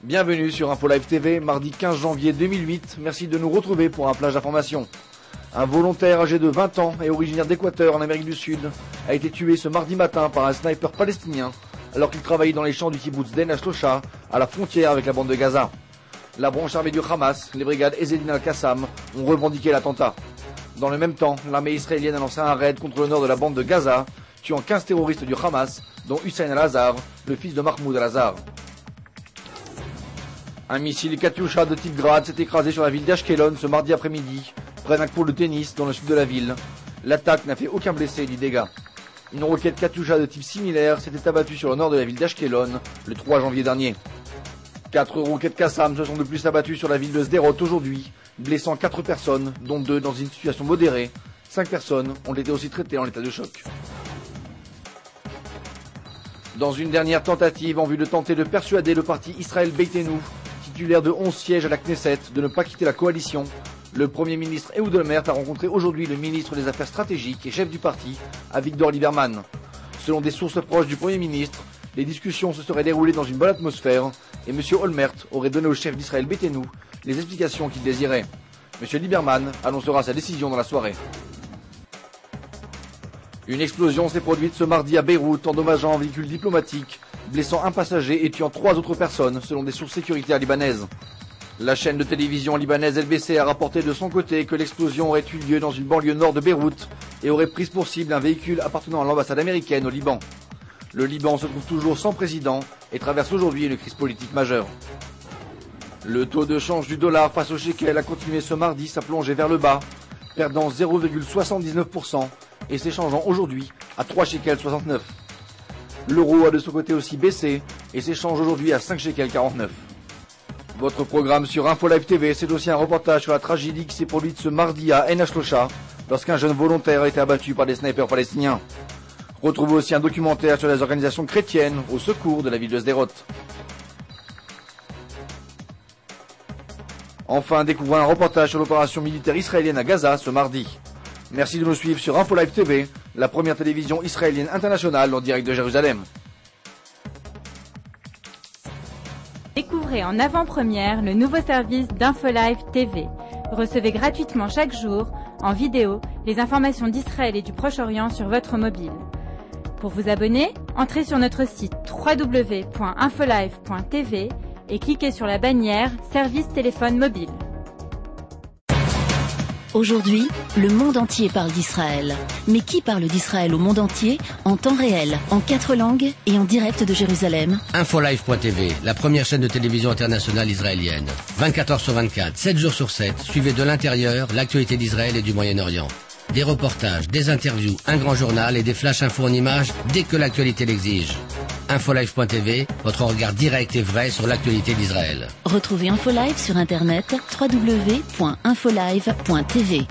Bienvenue sur Info Live TV, mardi 15 janvier 2008. Merci de nous retrouver pour un flash d'information. Un volontaire âgé de 20 ans et originaire d'Équateur en Amérique du Sud a été tué ce mardi matin par un sniper palestinien alors qu'il travaillait dans les champs du kibbutz d'En Ashlosha à la frontière avec la bande de Gaza. La branche armée du Hamas, les brigades Ezzedine al-Qassam, ont revendiqué l'attentat. Dans le même temps, l'armée israélienne a lancé un raid contre le nord de la bande de Gaza, tuant 15 terroristes du Hamas, dont Hussein al-Azhar, le fils de Mahmoud al-Azhar. Un missile Katyusha de type Grad s'est écrasé sur la ville d'Ashkelon ce mardi après-midi, près d'un court de tennis dans le sud de la ville. L'attaque n'a fait aucun blessé ni dégâts. Une roquette Katyusha de type similaire s'était abattue sur le nord de la ville d'Ashkelon le 3 janvier dernier. 4 roquettes Qassam se sont de plus abattues sur la ville de Sderot aujourd'hui, blessant 4 personnes, dont 2 dans une situation modérée. 5 personnes ont été aussi traitées en état de choc. Dans une dernière tentative en vue de tenter de persuader le parti Israël Beitenu, titulaire de 11 sièges à la Knesset, de ne pas quitter la coalition, le Premier ministre Ehud Olmert a rencontré aujourd'hui le ministre des Affaires stratégiques et chef du parti, Avigdor Lieberman. Selon des sources proches du Premier ministre, les discussions se seraient déroulées dans une bonne atmosphère et M. Olmert aurait donné au chef d'Israël Beitenu les explications qu'il désirait. M. Lieberman annoncera sa décision dans la soirée. Une explosion s'est produite ce mardi à Beyrouth, endommageant un véhicule diplomatique, blessant un passager et tuant 3 autres personnes, selon des sources sécuritaires libanaises. La chaîne de télévision libanaise LBC a rapporté de son côté que l'explosion aurait eu lieu dans une banlieue nord de Beyrouth et aurait pris pour cible un véhicule appartenant à l'ambassade américaine au Liban. Le Liban se trouve toujours sans président et traverse aujourd'hui une crise politique majeure. Le taux de change du dollar face au shekel a continué ce mardi sa plongée vers le bas, perdant 0,79% et s'échangeant aujourd'hui à 3 shekels 69. L'euro a de son côté aussi baissé et s'échange aujourd'hui à 5 shekels 49. Votre programme sur Info Live TV, c'est aussi un reportage sur la tragédie qui s'est produite ce mardi à En Ashlosha, lorsqu'un jeune volontaire a été abattu par des snipers palestiniens. Retrouvez aussi un documentaire sur les organisations chrétiennes au secours de la ville de Sderot. Enfin, découvrez un reportage sur l'opération militaire israélienne à Gaza ce mardi. Merci de nous suivre sur Info Live TV, la première télévision israélienne internationale en direct de Jérusalem. Découvrez en avant-première le nouveau service d'Info Live TV. Recevez gratuitement chaque jour, en vidéo, les informations d'Israël et du Proche-Orient sur votre mobile. Pour vous abonner, entrez sur notre site www.infolive.tv et cliquez sur la bannière Service téléphone mobile. Aujourd'hui, le monde entier parle d'Israël. Mais qui parle d'Israël au monde entier, en temps réel, en 4 langues et en direct de Jérusalem? Infolive.tv, la première chaîne de télévision internationale israélienne. 24 heures sur 24, 7 jours sur 7, suivez de l'intérieur l'actualité d'Israël et du Moyen-Orient. Des reportages, des interviews, un grand journal et des flash infos en images dès que l'actualité l'exige. Infolive.tv, votre regard direct et vrai sur l'actualité d'Israël. Retrouvez InfoLive sur internet www.infolive.tv.